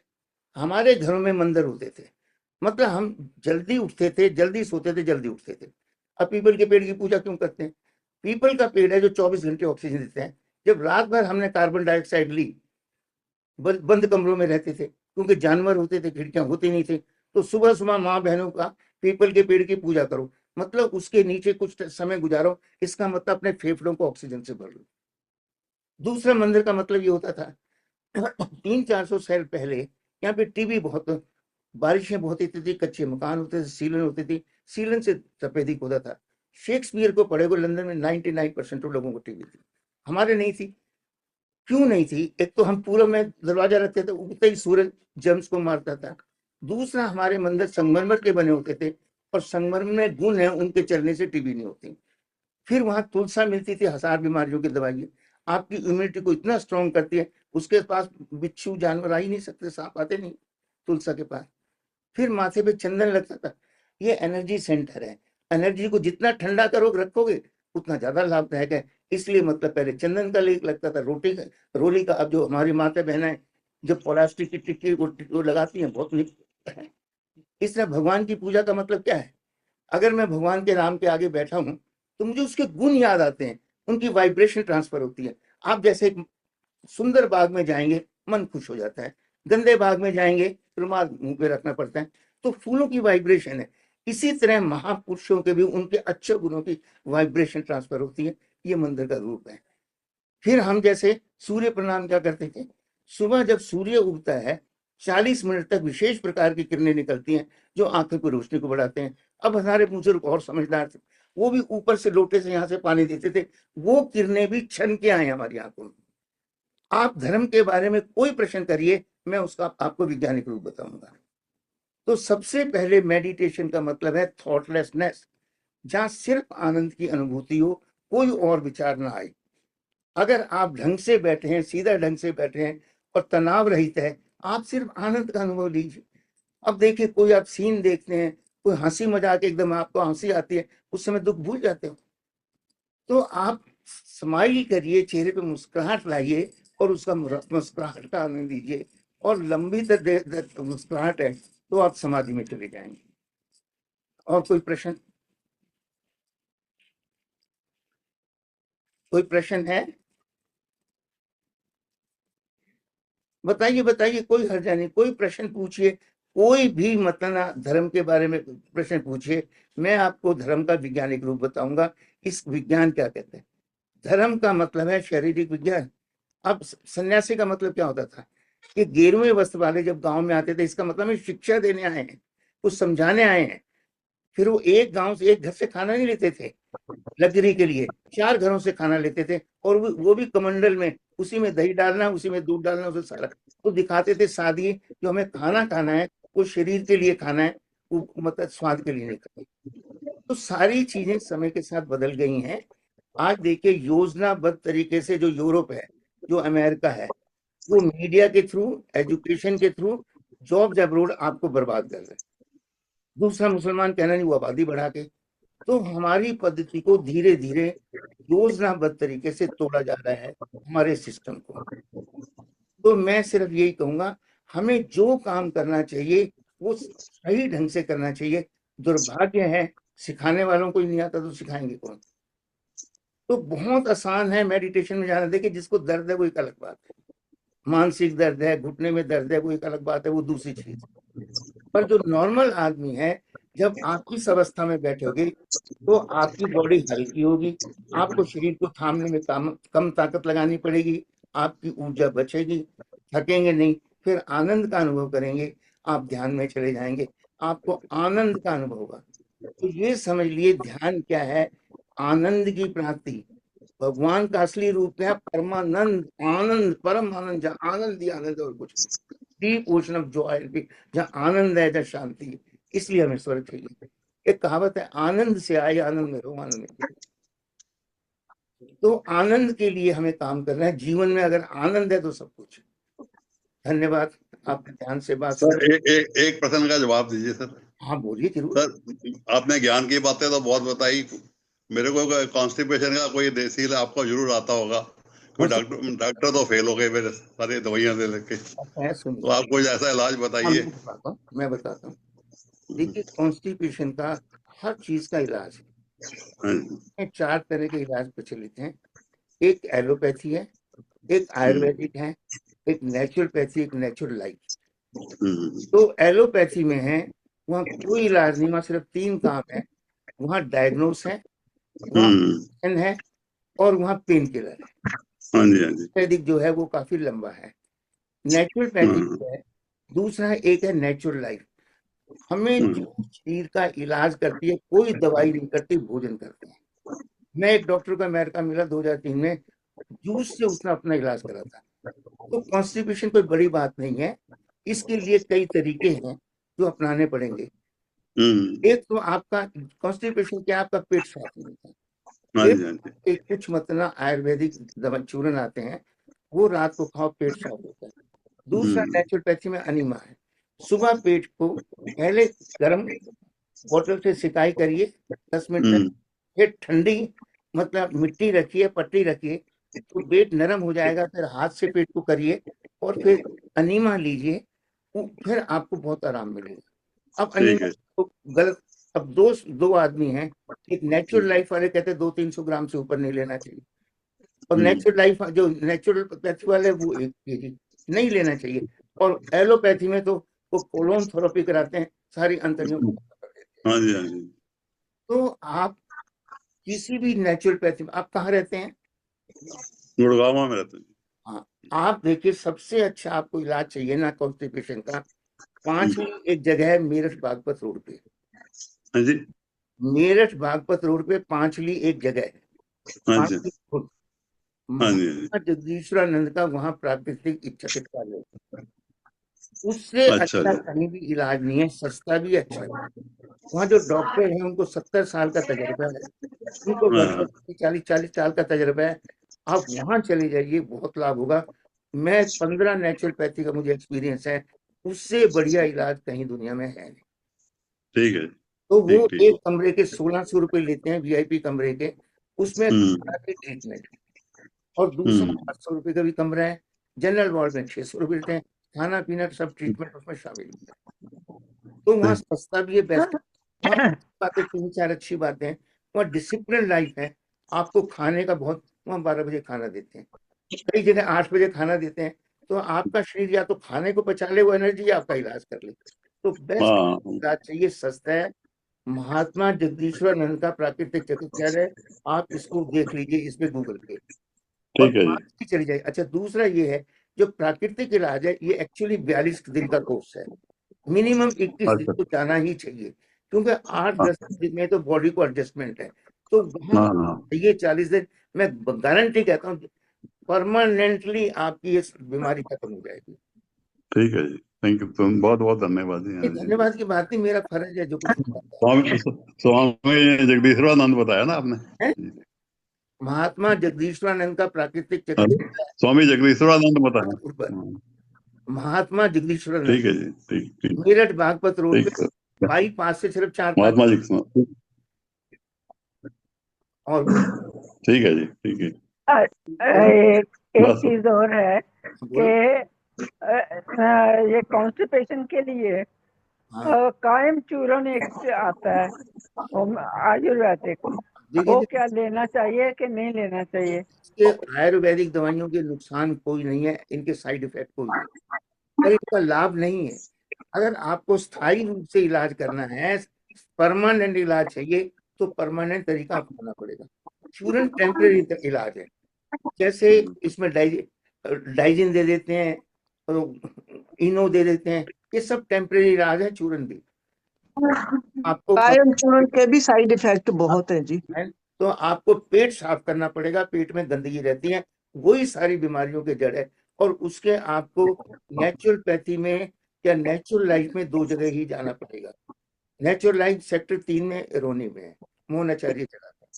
हमारे घरों में मंदिर होते थे, मतलब हम जल्दी उठते थे, जल्दी सोते थे, जल्दी उठते थे। अब पीपल के पेड़ की पूजा क्यों करते हैं? पीपल का पेड़ है जो 24 घंटे ऑक्सीजन देते हैं। जब रात भर हमने कार्बन डाइऑक्साइड ली, बंद कमरों में रहते थे, क्योंकि जानवर होते थे, खिड़कियां होती नहीं थी, तो सुबह सुबह माँ बहनों का पीपल के पेड़ की पूजा करो, मतलब उसके नीचे कुछ समय गुजारो, इसका मतलब अपने फेफड़ों को ऑक्सीजन से भर लो। दूसरा मंदिर का मतलब ये होता था, 300-400 साल पहले यहाँ पे टीबी बहुत, बारिशें बहुत होती थी, कच्चे मकान होते थे, सीलन होती थी, सीलन से तपेदिक होता था। शेक्सपियर को पढ़े हुए लंदन में 99% लोगों को टीबी थी, हमारे नहीं थी। क्यों नहीं थी? एक तो हम पूरब में दरवाजा रखते थे, उगते ही सूरज जर्म्स को मारता था। दूसरा, हमारे मंदिर संगमरमर के बने होते थे, और संगमरमर में गुण है, उनके चलने से टीबी नहीं होती। फिर वहां तुलसा मिलती थी, 1000 बीमारियों की दवाई, आपकी इम्यूनिटी को इतना स्ट्रॉन्ग करती है, उसके पास बिच्छू जानवर आ ही नहीं सकते, सांप आते नहीं तुलसा के पास। फिर माथे पे चंदन लगता था, ये एनर्जी सेंटर है, एनर्जी को जितना ठंडा करोगे रखोगे उतना ज्यादा लाभदायक है। इसलिए मतलब पहले चंदन का लेप लगता था, रोली का। अब जो हमारी माता बहना है, जब प्लास्टिक की टिक्की वो लगाती है, बहुत है। इस तरह भगवान की पूजा का मतलब क्या है? अगर मैं भगवान के नाम के आगे बैठा हूं तो मुझे उसके गुण याद आते हैं, उनकी वाइब्रेशन ट्रांसफर होती है। आप जैसे एक सुंदर बाग में जाएंगे, मन खुश हो जाता है, गंदे बाग में जाएंगे, रुमाल मुंह पे रखना पड़ता है, तो फूलों की वाइब्रेशन है। इसी तरह महापुरुषों के भी उनके अच्छे गुणों की वाइब्रेशन ट्रांसफर होती है, ये मंदिर का रूप है। फिर हम जैसे सूर्य प्रणाम क्या करते थे, सुबह जब सूर्य उगता है 40 मिनट तक विशेष प्रकार की किरणें निकलती हैं, जो आंखों की रोशनी को बढ़ाते हैं। अब हमारे बुजुर्ग और समझदार थे, वो भी ऊपर से लोटे से यहाँ से पानी देते थे, वो किरणें भी छन के आए हमारी आंखों में। आप धर्म के बारे में कोई प्रश्न करिए, मैं उसका आपको वैज्ञानिक रूप बताऊंगा। तो सबसे पहले मेडिटेशन का मतलब है थॉटलेसनेस, जहां सिर्फ आनंद की अनुभूति हो, कोई और विचार ना आए। अगर आप ढंग से बैठे हैं, सीधा ढंग से बैठे हैं और तनाव रहित है, आप सिर्फ आनंद का अनुभव लीजिए। अब देखिए, कोई आप सीन देखते हैं, कोई हंसी मजाक, एकदम आपको हंसी आती है, उस समय दुख भूल जाते हो। तो आप स्माइल करिए, चेहरे पे मुस्कुराहट लाइए और उसका मुस्कुराहट का आनंद लीजिए, और लंबी देर मुस्कुराहट है तो आप समाधि में चले जाएंगे। और कोई प्रश्न? कोई प्रश्न है? बताइए बताइए, कोई हर्ज नहीं, कोई प्रश्न पूछिए, कोई भी मतलब धर्म के बारे में प्रश्न पूछिए, मैं आपको धर्म का वैज्ञानिक रूप बताऊंगा। इस विज्ञान क्या कहते हैं? धर्म का मतलब है शारीरिक विज्ञान। अब सन्यासी का मतलब क्या होता था कि गेरुए वस्त्र वाले जब गांव में आते थे, इसका मतलब है शिक्षा देने आए हैं, कुछ समझाने आए हैं। फिर वो एक गांव से, एक घर से खाना नहीं लेते थे लग्जरी के लिए, 4 घरों से खाना लेते थे, और वो भी कमंडल में, उसी में दही डालना, उसी में दूध डालना, उसे सारा तो दिखाते थे। सादगी, जो हमें खाना खाना है वो शरीर के लिए खाना है, वो मतलब स्वाद के लिए नहीं खाना। तो सारी चीजें समय के साथ बदल गई हैं। आज देखिए, योजनाबद्ध तरीके से जो यूरोप है, जो अमेरिका है, वो मीडिया के थ्रू, एजुकेशन के थ्रू, जॉब अब्रोड आपको बर्बाद कर रहे हैं। दूसरा मुसलमान कहना नहीं, वो आबादी बढ़ा के। तो हमारी पद्धति को धीरे धीरे योजनाबद्ध तरीके से तोड़ा जा रहा है, हमारे सिस्टम को। तो मैं सिर्फ यही कहूंगा, हमें जो काम करना चाहिए वो सही ढंग से करना चाहिए। दुर्भाग्य है, सिखाने वालों को ही नहीं आता तो सिखाएंगे कौन? तो बहुत आसान है मेडिटेशन में जाना। देखिए, जिसको दर्द है वो एक अलग बात है, मानसिक दर्द है, घुटने में दर्द है, वो एक अलग बात है, वो दूसरी चीज। पर जो नॉर्मल आदमी है, जब आप इस अवस्था में बैठोगे तो आपकी बॉडी हल्की होगी, आपको शरीर को थामने में कम ताकत लगानी पड़ेगी, आपकी ऊर्जा बचेगी, थकेंगे नहीं, फिर आनंद का अनुभव करेंगे, आप ध्यान में चले जाएंगे, आपको आनंद का अनुभव होगा। तो ये समझ लिए, ध्यान क्या है? आनंद की प्राप्ति। भगवान का असली रूप है परमानंद, आनंद, परम आनंद, जहाँ आनंद ही आनंद है और कुछ नहीं। डीप ओशन ऑफ जॉय, जहाँ आनंद है, जहाँ शांति है। इसलिए हमें स्वर्ग चाहिए। एक कहावत है, आनंद से आए आनंद में रहो, आनंद में। तो आनंद के लिए हमें काम करना है जीवन में। अगर आनंद है तो सब कुछ। धन्यवाद, आपने ध्यान से बात सर सुनी। एक प्रश्न का जवाब दीजिए सर। हाँ बोलिए जरूर। सर, आपने ज्ञान की बातें तो बहुत बताई, मेरे को कॉन्स्टिपेशन का कोई देसी इलाज आपको जरूर आता होगा। कोई डॉक्टर तो फेल हो गए मेरे, सारी दवाइयां दे लेके। तो आप कोई ऐसा इलाज बताइए। मैं बताता हूँ। देखिए, कॉन्स्टिपेशन का हर चीज का इलाज है। 4 तरह के इलाज प्रचलित हैं। एक एलोपैथी है, एक आयुर्वेदिक है, एक नेचुरोपैथी, एक नेचुरल लाइफ। तो एलोपैथी में है, वहाँ कोई इलाज नहीं, वहाँ सिर्फ 3 काम है। वहाँ डायग्नोस है, वहाँ ऑपरेशन है, और वहाँ पेन किलर है। आयुर्वेदिक जो है वो काफी लंबा है। नेचुरोपैथी जो है दूसरा है, एक है नेचुरल लाइफ। हमें जो शरीर का इलाज करती है, कोई दवाई नहीं करती, भोजन करते हैं। मैं एक डॉक्टर को अमेरिका मिला 2003 में, जूस से उसने अपना इलाज करा था। तो कॉन्स्टिपेशन कोई बड़ी बात नहीं है, इसके लिए कई तरीके हैं जो अपनाने पड़ेंगे। एक तो आपका कॉन्स्टिपेशन क्या, आपका पेट साफ नहीं होता। एक कुछ मतलब आयुर्वेदिक दवा चूर्ण आते हैं, वो रात को खाओ, पेट साफ होता है। दूसरा नेचुरोपैथी में अनीमा है। सुबह पेट को पहले गर्म बोतल से सिकाई करिए 10 मिनट तक, फिर ठंडी मतलब मिट्टी रखिए, पट्टी रखिए, तो पेट नरम हो जाएगा। फिर हाथ से पेट को करिए और फिर अनीमा लीजिए, फिर आपको बहुत आराम मिलेगा। अब अनीमा तो गलत। अब दो आदमी हैं, एक नेचुरल लाइफ वाले कहते हैं 200-300 ग्राम से ऊपर नहीं लेना चाहिए, और नेचुरल लाइफ जो नेचुरल पैथी वाले वो 1 kg नहीं लेना चाहिए। और एलोपैथी में तो वो कोलोन थेरेपी कराते हैं, सारी अंतड़ियों को। तो आप किसी भी नेचुरोपैथी में, आप कहाँ रहते हैं? गुड़गांव में रहते हैं। हाँ, आप देखिए, सबसे अच्छा आपको इलाज चाहिए ना कॉन्स्टिपेशन का, 5 एक जगह है मेरठ बागपत रोड पे। मेरठ बागपत रोड पे पांचली एक जगह है, जगदीश्वरानंद का वहाँ प्राकृतिक चिकित्सालय। उससे अच्छा अच्छा जी। कहीं भी इलाज नहीं है, सस्ता भी अच्छा भी। वहाँ जो डॉक्टर हैं उनको 70 साल का तजुर्बा है, उनको हाँ 40 साल का तजुर्बा है। आप वहाँ चले जाइए, बहुत लाभ होगा। मैं 15 नेचुरोपैथी का मुझे एक्सपीरियंस है, उससे बढ़िया इलाज कहीं दुनिया में है नहीं। ठीक है। तो वो ठीक ठीक। एक कमरे के 1600 रुपए लेते हैं, VIP कमरे के, उसमें हम्म सारी ट्रीटमेंट। और दूसरा हम्म 800 रुपए का भी कमरा है, जनरल वार्ड में 600 रुपए लेते हैं, खाना पीना सब ट्रीटमेंट उसमें शामिल होता है। तो वहाँ सस्ता भी है, बेस्ट। वहाँ बातें 3-4 अच्छी बातें हैं। वहाँ डिसिप्लिन लाइफ है। आपको खाने का बहुत, वहाँ 12 बजे खाना देते हैं, कई जगह 8 बजे खाना देते हैं। तो आपका शरीर या तो खाने को पचा ले, वो एनर्जी आपका इलाज कर ले। तो बेस्ट हाँ इलाज चाहिए, सस्ता है। महात्मा जगदीश्वरानंद का प्राकृतिक चिकित्सालय है, आप इसको देख लीजिए इस पे गूगल पे, और ठीक है जी। वहां से चली जाए। अच्छा, दूसरा ये है, जो प्राकृतिक इलाज है ये एक्चुअली 42 दिन का कोर्स है, मिनिमम 21 दिन अच्छा। तो जाना ही चाहिए, क्योंकि 8-10 हाँ दिन में तो बॉडी को एडजस्टमेंट है। तो वहां हाँ हाँ, ये 40 दिन, मैं गारंटी कहता हूँ, परमानेंटली आपकी ये बीमारी खत्म हो जाएगी। ठीक है जी। थैंक यू, तुम बहुत बहुत धन्यवाद जी। ये हाँ जी। धन्यवाद की बात नहीं, मेरा फर्ज है जो कुछ बताता स्वामी जगदीश्वरानंद बताया ना आपने। है। महात्मा जगदीश्वरानंद का प्राकृतिक हेलो, चिकित्सा स्वामी जगदीश्वरानंद बताया। है, हाँ, महात्मा जगदीश्वरानंद, ठीक है जी। ठीक ठीक मेरठ बागपत रोड पे, ठीक है। बाईपास से सिर्फ 4-5। महात्मा जी के साथ। और बोल, ठीक है जी। ठीक है। एक एक बस चीज और है बोलो। कि ये कॉन्स्टिपेशन के लिए हाँ, कायम चूर्ण एक आता है आयुर्वेदिक, देखिए वो जी, क्या लेना चाहिए कि नहीं लेना चाहिए? इसके आयुर्वेदिक दवाइयों के नुकसान कोई नहीं है, इनके साइड इफेक्ट कोई नहीं, पर इनका लाभ नहीं है। अगर आपको स्थायी रूप से इलाज करना है, परमानेंट इलाज चाहिए, तो परमानेंट तरीका अपनाना पड़ेगा। चूरन टेम्परेरी इलाज है, जैसे इसमें डाइजिन दे देते हैं, और इनो दे देते हैं, ये सब टेम्परेरी इलाज है। चूरन भी आपको कायम चूर्ण के भी साइड इफेक्ट बहुत है जी। है, तो आपको पेट साफ करना पड़ेगा, पेट में गंदगी रहती है, वही सारी बीमारियों के जड़ है। और उसके आपको नेचुरोपैथी में या नेचुरल लाइफ में 2 जगह ही जाना पड़ेगा। नेचुरल लाइफ सेक्टर 3 में, इरोनी में है, मोहन आचार्य चलाता है।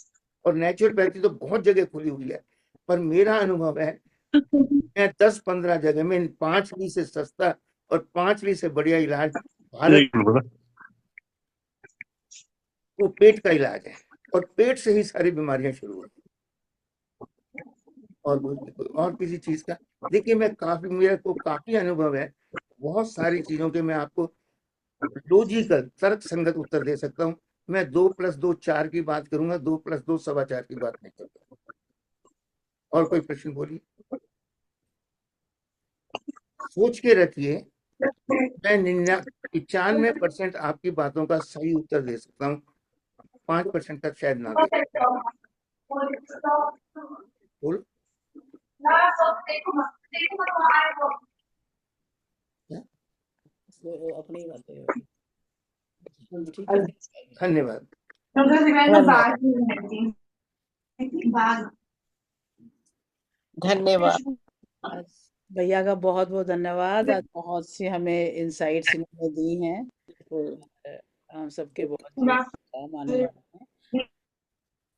और नेचुरोपैथी तो बहुत जगह खुली हुई है, पर मेरा अनुभव है, मैं 10-15 जगह में 5वीं से सस्ता और 5वीं से बढ़िया इलाज भारत, एक मिनट बेटा। वो पेट का इलाज है, और पेट से ही सारी बीमारियां शुरू होती हैं। और किसी चीज का, देखिए, मेरे को काफी अनुभव है, बहुत सारी चीजों के मैं आपको लॉजिकल तर्क संगत उत्तर दे सकता हूँ। मैं 2+2 4 की बात करूंगा, 2+2 4.25 की बात नहीं करता। और कोई प्रश्न बोलिए, सोच के रखिए। मैं 95% आपकी बातों का सही उत्तर दे सकता हूँ, 5% का शायद ना दे। बोलो। अपनी बातें होगी। ठीक है। धन्यवाद। धन्यवाद। आज भैया का बहुत बहुत धन्यवाद। आज बहुत सी हमें इंसाइट्स इन्होंने दी हैं, तो हम सबके बहुत काम आने वाले हैं।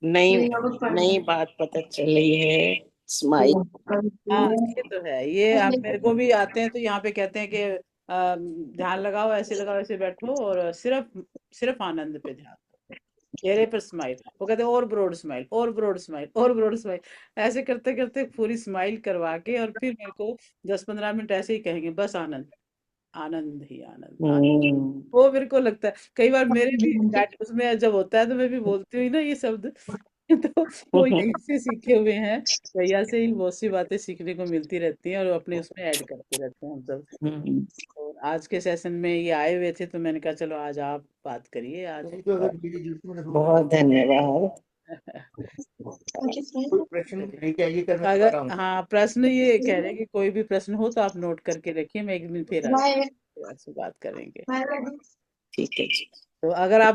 नई बात पता चली है, स्माइल। हाँ, ये तो है। ये आप मेरे को भी आते हैं तो यहाँ पे कहते हैं कि ध्यान लगाओ, ऐसे लगाओ, ऐसे बैठो, और सिर्फ सिर्फ आनंद पे ध्यान दो, चेहरे पर स्माइल। वो कहते हैं और ब्रॉड स्माइल, और ब्रॉड स्माइल, और ब्रॉड स्माइल। ऐसे करते करते पूरी स्माइल करवा के, और फिर मेरे को 10-15 मिनट ऐसे ही कहेंगे, बस आनंद, आनंद ही आनंद, आनंद। वो मेरे को लगता है कई बार मेरे भी उसमें जब होता है तो मैं भी बोलती हुई ना ये शब्द तो वो यहीं से सीखे हुए हैं। भैया से ही बहुत सी बातें सीखने को मिलती रहती हैं, और अपने उसमें ऐड करते रहते हैं हम सब। और आज के सेशन में ये आए हुए थे, तो मैंने कहा चलो आज आप बात करिए आज। तो अगर मेरी ड्यूटी में बहुत धन्यवाद। कोई प्रश्न नहीं, क्या ये करना चाह अगर रहा हूँ। हाँ, प्रश्न ये कह रहे हैं कि कोई भी प्रश्न हो तो आप नोट करके रखिए, मैं एक दिन फिर आपसे बात करेंगे। ठीक है जी। तो अगर आप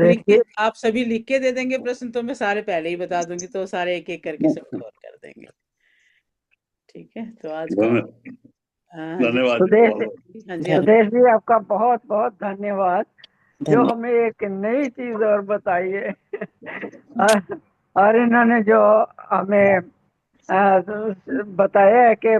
आप सभी लिख के दे देंगे प्रश्न, तो मैं सारे पहले ही बता दूंगी, तो सारे एक एक करके सब कवर कर देंगे। ठीक है, तो आज का हाँ जी धन्यवाद जी, सुदेश बहुत बहुत। हाँ जी आप सुदेश जी, आपका बहुत बहुत धन्यवाद, जो धन्यवाद। हमें एक नई चीज और बताई है। और इन्होंने जो हमें बताया है कि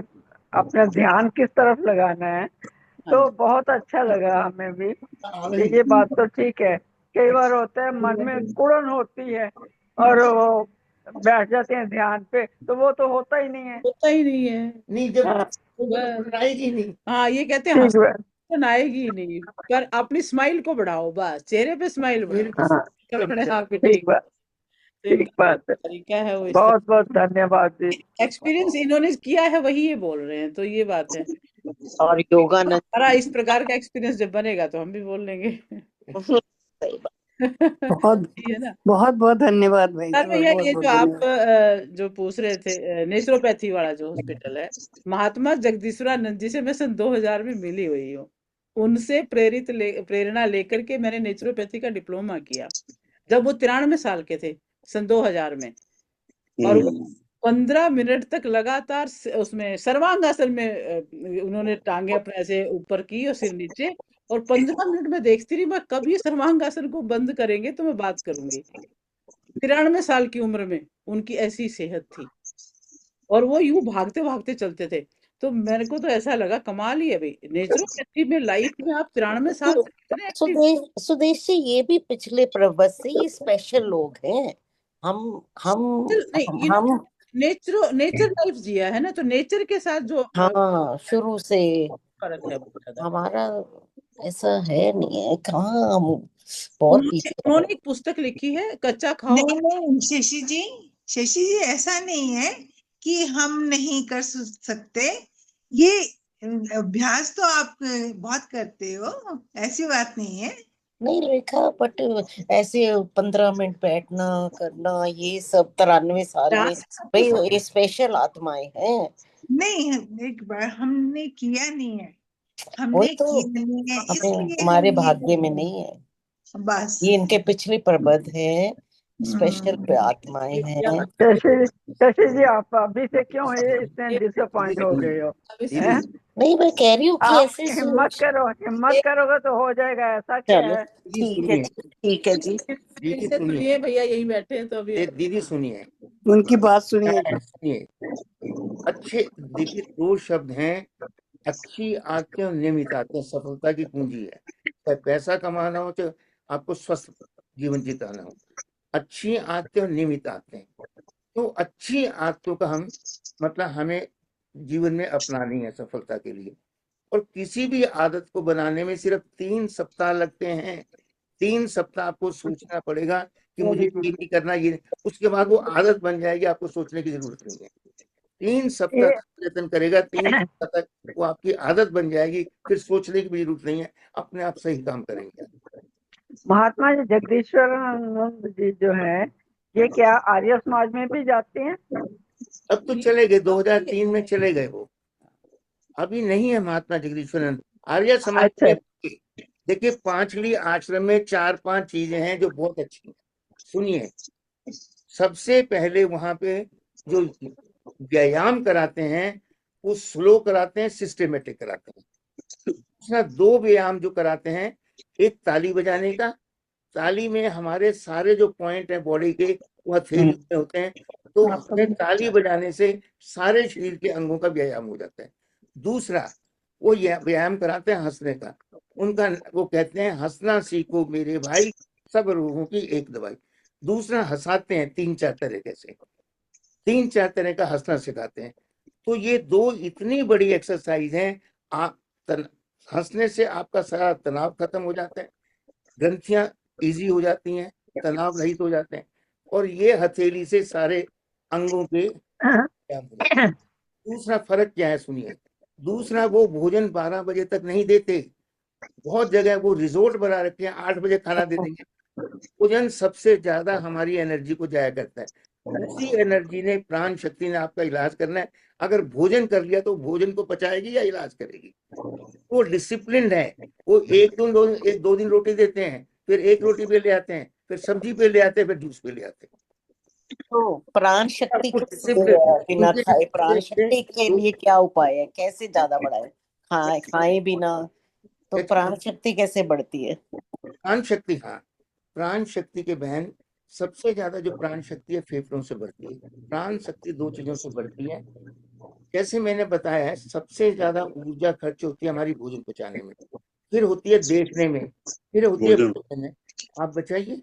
अपना ध्यान किस तरफ लगाना है, हाँ तो जी बहुत अच्छा लगा हमें भी कि ये बात तो ठीक है। कई बार होता है मन में कुड़न होती है और वो बैठ जाते हैं ध्यान पे, तो वो तो होता ही नहीं है। होता ही नहीं है। नहीं, जब हाँ, आएगी नहीं। हाँ ये कहते हैं ठीक है। हंसन आएगी ही नहीं, पर अपनी स्माइल को बढ़ाओ, बस चेहरे पे स्माइल बढ़ाओ, हाँ, तो अपने आप ही ठीक ठीक। बात, तो ठीक इनका बात है। तरीका है वो इस बहुत बहुत धन्यवाद जी। तरह एक्सपीरियंस इन्होंने किया है, वही ये बोल रहे हैं, तो ये बात है। और योगानंद हमारा इस प्रकार का एक्सपीरियंस जब बनेगा तो हम भी बोल लेंगे। सही बात। बहुत ये है ना। बहुत बहुत धन्यवाद भाई सर साहब, भैया, बहुत ये बहुत जो आप धन्यवाद। जो पूछ रहे थे नेचुरोपैथी वाला जो हॉस्पिटल है, महात्मा जगदीश्वरानंद जी से मैं सन 2000 में मिली हुई हूँ। उनसे प्रेरणा लेकर के मैंने नेचुरोपैथी का डिप्लोमा किया, जब वो 93 साल के थे, सन 2000 में। और वो 15 मिनट तक लगातार उसमें सर्वांगासन में उन्होंने टांगे अपने ऐसे ऊपर की और सिर नीचे, और 15 मिनट में देखती रही, मैं कब ये सर्वांगासन को बंद करेंगे तो मैं बात करूंगी। 93 साल की उम्र में उनकी ऐसी सेहत थी, और वो यूं भागते भागते चलते थे। तो मेरे को तो ऐसा लगा कमाल ही है भाई, नेचुरोपैथी में लाइफ में आप 93 साल तो तक कितने एक्टिव। सुदेश जी, ये भी पिछले पर्वत से ये स्पेशल लोग हैं। हम हम नहीं, हम इन्होंने नेचर लाइफ जिया है ना, तो नेचर के साथ जो हाँ, शुरू से फर्क है बहुत ज्यादा। हमारा ऐसा है नहीं है, कहाँ हम बहुत उन्होंने पीछे उन्होंने हैं। एक पुस्तक लिखी है, कच्चा खाओ। नहीं नहीं शशि जी ऐसा नहीं है कि हम नहीं कर सकते, ये अभ्यास तो आप बहुत करते हो, ऐसी बात नहीं है। नहीं रेखा, बट ऐसे 15 मिनट बैठना करना, ये सब 93 साल में, भाई ये स्पेशल आत्माएं हैं। नहीं, एक बार हमने किया नहीं है, वही हमने तो, किया नहीं है, हमें इसलिए हमारे हम ये भाग्य में कर रहे नहीं है। हैं बस। ये इनके पिछले प्रबंध है, स्पेशल हम्म, आत्माएं हैं। शशि जी, आप अभी से क्यों ये इतने डिसअपॉइंट हो गए हो? दीदी, हैं? नहीं, मैं कह रही हूँ कि आप ऐसे हिम्मत सोच। करो, हिम्मत करोगे तो हो जाएगा, ऐसा क्या चलो है? दीदी ठीक है सुनिए, जी, ठीक है जी। दीदी इनसे सुनिए, सुनिए भैया, यही बैठे हैं तो अभी दीदी सुनिए, उनकी बात सुनिए। सुनिए। अच्छे, देखिए, दो शब्द हैं, अच्छी आदतें और नियमित आदतें सफलता की कुंजी है। चाहे पैसा कमाना हो, चाहे आपको स्वस्थ जीवन जिताना हो, अच्छी आदतें और नियमित आदतें। तो अच्छी आदतों का मतलब हमें जीवन में अपनानी है सफलता के लिए। और किसी भी आदत को बनाने में सिर्फ 3 सप्ताह लगते हैं। 3 सप्ताह आपको सोचना पड़ेगा कि मुझे ये नहीं करना, ये नहीं। उसके बाद वो आदत बन जाएगी, आपको सोचने की जरूरत नहीं है। 3 सप्ताह ये तक प्रयत्न करेगा, 3 सप्ताह तक वो आपकी आदत बन जाएगी, फिर सोचने की भी जरूरत नहीं है, अपने आप सही काम करेंगे। महात्मा जी जगदीश्वरानंद जी जो है, ये क्या आर्य समाज में भी जाते हैं? अब तो चले गए, 2003 में चले गए वो, अभी नहीं है महात्मा जगदीश्वरानंद आर्य समाज अच्छा, में। देखिए, पांचली आश्रम में 4-5 चीजें हैं जो बहुत अच्छी हैं। सुनिए, सबसे पहले वहां पे जो व्यायाम कराते हैं वो स्लो कराते हैं, सिस्टेमेटिक कराते हैं। दूसरा, 2 व्यायाम जो कराते हैं, एक ताली बजाने का, ताली में हमारे सारे जो पॉइंट हैं बॉडी के वो हथेली में होते हैं, तो उसमें ताली बजाने से सारे शरीर के अंगों का व्यायाम हो जाता है। दूसरा, वो व्यायाम कराते हैं हंसने का, उनका वो कहते हैं हंसना सीखो मेरे भाई, सब रोगों की एक दवाई। दूसरा, हंसाते हैं 3-4 तरीके से, 3-4 तरह का हंसना सिखाते हैं। तो ये 2 इतनी बड़ी एक्सरसाइज हैं। आप हंसने से आपका सारा तनाव खत्म हो जाता है, ग्रंथियां इजी हो जाती हैं, तनाव रहित हो जाते हैं, और ये हथेली से सारे अंगों के व्यायाम हो जाते हैं। दूसरा फर्क क्या है सुनिए, दूसरा, वो भोजन 12 बजे तक नहीं देते। बहुत जगह वो रिजोर्ट बना रखे हैं, 8 बजे खाना दे देंगे। भोजन सबसे ज्यादा हमारी एनर्जी को जाया करता है। उसी एनर्जी ने, प्राण शक्ति ने आपका इलाज करना है। अगर भोजन कर लिया तो भोजन को पचाएगी या इलाज करेगी। वो डिसिप्लिन है। वो एक दो दिन रोटी देते हैं, फिर एक रोटी पे ले आते हैं, फिर सब्जी पे ले आते हैं, फिर जूस पे ले आते हैं। तो प्राण शक्ति कुछ कैसे डिसिप्लिन बिना खाए, प्राण शक्ति के लिए क्या उपाय है, कैसे ज्यादा बढ़ाए? खाए बिना, तो प्राण शक्ति कैसे बढ़ती है? प्राण शक्ति, हाँ, प्राण शक्ति के बहन सबसे ज्यादा जो प्राण शक्ति है फेफड़ों से बढ़ती है। प्राण शक्ति दो चीजों से बढ़ती है। जैसे मैंने बताया है, सबसे ज्यादा ऊर्जा खर्च होती है हमारी भोजन पचाने में, फिर होती है देखने में, फिर होती है बोलने में। आप बचाइए।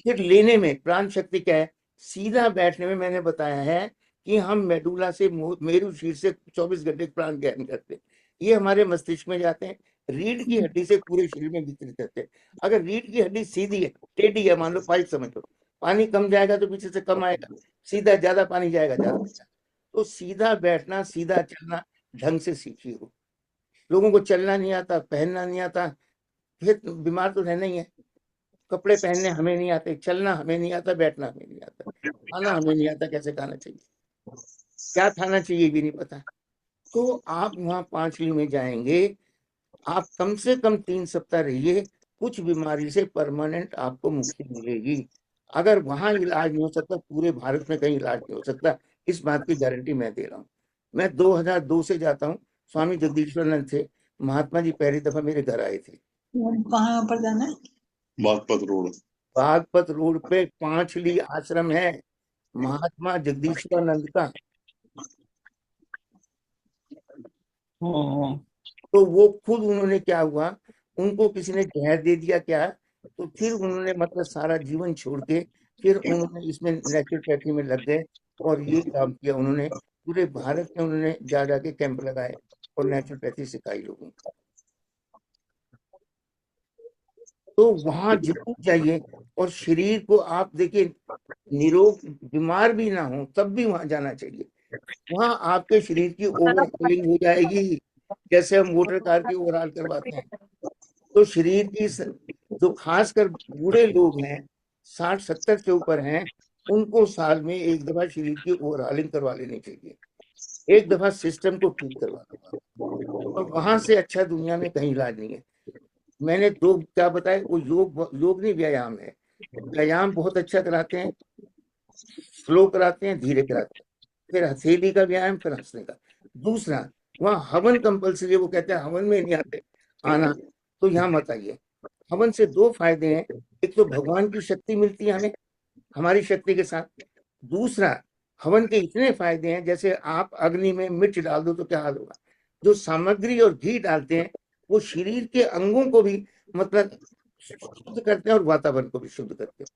फिर लेने में प्राण शक्ति क्या है? सीधा बैठने में मैंने बताया है कि हम मेडुला से मेरु शीर्ष से 24 घंटे प्राण ग्रहण करते हैं। ये हमारे मस्तिष्क में जाते हैं, रीढ़ की हड्डी से पूरे शरीर में वितरित करते हैं। अगर रीढ़ की हड्डी सीधी है, टेढ़ी है, मान लो पाइप समझ लो, पानी कम जाएगा तो पीछे से कम आएगा, सीधा ज्यादा पानी जाएगा ज्यादा। तो सीधा बैठना, सीधा चलना ढंग से सीखिए। हो लोगों को चलना नहीं आता, पहनना नहीं आता, फिर बीमार तो रहना ही है। कपड़े पहनने हमें नहीं आते, चलना हमें नहीं आता, बैठना हमें नहीं आता, खाना हमें नहीं आता, कैसे खाना चाहिए, क्या खाना चाहिए भी नहीं पता। तो आप वहाँ पांचली में जाएंगे, आप कम से कम 3 सप्ताह रहिए, कुछ बीमारी से परमानेंट आपको मुक्ति मिलेगी। अगर वहां इलाज नहीं हो सकता, पूरे भारत में कहीं इलाज नहीं हो सकता, इस बात की गारंटी मैं दे रहा हूँ। मैं 2002 से जाता हूँ। स्वामी जगदीश्वरानंद थे, महात्मा जी पहली दफा मेरे घर आए थे। कहाँ पर जाना है? बागपत रोड। बागपत रोड पे पांचली आश्रम है महात्मा जगदीश्वरानंद का। तो वो खुद उन्होंने क्या हुआ, उनको किसी ने जहर दे दिया क्या, तो फिर उन्होंने मतलब सारा जीवन छोड़ के फिर उन्होंने इसमें नेचुरोपैथी में लग गए और ये काम किया उन्होंने। पूरे भारत में उन्होंने जा जाके कैंप लगाए और नेचुरोपैथी सिखाई लोगों को। तो वहां जरूर जाइए और शरीर को आप देखिए, निरोग बीमार भी ना हो तब भी वहां जाना चाहिए। वहां आपके शरीर की ओवरहॉलिंग हो जाएगी, जैसे हम मोटर कार की ओवरऑल करवाते हैं। तो शरीर की जो खासकर बूढ़े लोग हैं, 60-70 से ऊपर हैं, उनको साल में एक दफा शरीर की ओवरऑलिंग करवा लेनी चाहिए, एक दफा सिस्टम को ठीक करवा लेना। और वहां से अच्छा दुनिया में कहीं इलाज नहीं है। मैंने दो क्या बताया, वो योग नहीं, व्यायाम है। व्यायाम बहुत अच्छा कराते हैं, स्लो कराते हैं, धीरे कराते हैं, फिर हथेली का व्यायाम, फिर हंसने का। दूसरा, वहाँ हवन कंपल्सरी, वो कहते हैं हवन में नहीं आते आना, तो यहाँ मत आइए। हवन से 2 फायदे हैं, एक तो भगवान की शक्ति मिलती है हमें, हमारी शक्ति के साथ। दूसरा, हवन के इतने फायदे हैं, जैसे आप अग्नि में मिर्च डाल दो तो क्या हाल होगा। जो सामग्री और घी डालते हैं वो शरीर के अंगों को भी मतलब शुद्ध करते हैं और वातावरण को भी शुद्ध करते हैं।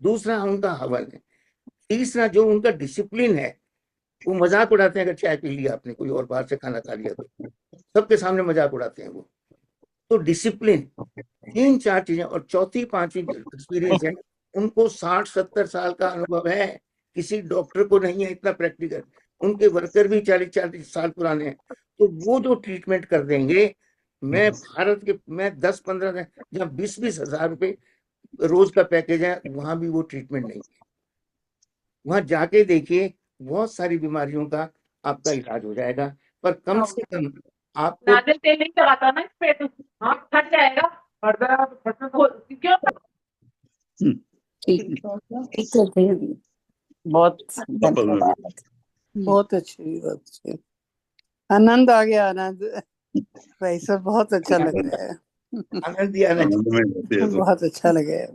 दूसरा उनका हवन है। तीसरा, जो उनका डिसिप्लिन है, वो मजाक उड़ाते हैं। अगर चाय पी लिया आपने, कोई और बाहर से खाना खा लिया तो सबके सामने मजाक उड़ाते हैं वो। तो डिसिप्लिन, 3-4 चीजें। और चौथी पांचवी एक्सपीरियंस है, उनको 60-70 साल का अनुभव है, किसी डॉक्टर को नहीं है इतना प्रैक्टिकल। उनके वर्कर भी 40-40 साल पुराने हैं। तो वो जो ट्रीटमेंट कर देंगे, मैं भारत के, मैं 10-15 या 20-20 हजार रुपए रोज का पैकेज है, वहां भी वो ट्रीटमेंट नहीं है। वहां जाके देखिए, बहुत सारी बीमारियों का आपका इलाज हो जाएगा। पर कम से कम आपको नारियल तेल नहीं लगाता ना इस पे, तो हाँ फट जाएगा। क्यों? ठीक है, बहुत धन्यवाद, बहुत अच्छी बात है। आनंद आ गया, आनंद भाई साहब, बहुत अच्छा लग रहा है, आनंद ही आनंद, बहुत अच्छा लगे।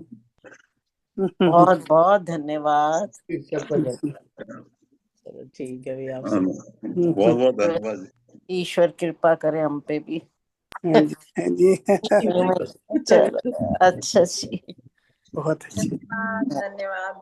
बहुत बहुत धन्यवाद। चलो ठीक है भैया, आपसे बहुत बहुत धन्यवाद। ईश्वर कृपा करे हम पे भी। जी चलो, अच्छा जी, बहुत अच्छी। धन्यवाद।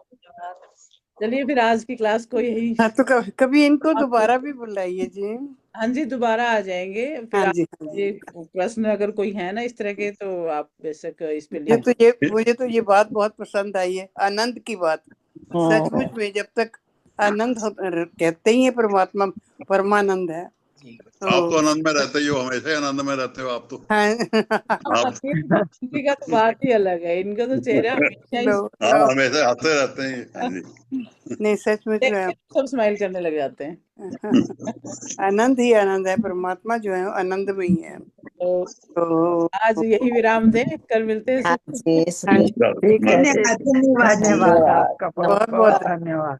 चलिए फिर आज की क्लास को यही। हाँ, तो कभी इनको दोबारा भी बुलाइए जी। हाँ जी, दोबारा आ जाएंगे फिर। हाँ जी, ये प्रश्न अगर कोई है ना इस तरह के, तो आप बेशक इस पे ये तो मुझे तो ये बात बहुत पसंद आई है, आनंद की बात। सचमुच में जब तक आनंद कहते ही है परमात्मा परमानंद है। आप तो आनंद में रहते ही हो, हमेशा आनंद में रहते हो आप तो। किसी का तो बात ही अलग है, इनका तो चेहरा हमेशा हंसते रहते हैं। नहीं, सच में सब स्माइल करने लग जाते हैं। आनंद ही आनंद है, परमात्मा जो है आनंद में ही है। तो आज यही विराम दें, कल मिलते हैं। ठीक है, धन्यवाद आपका, बहुत बहुत धन्यवाद।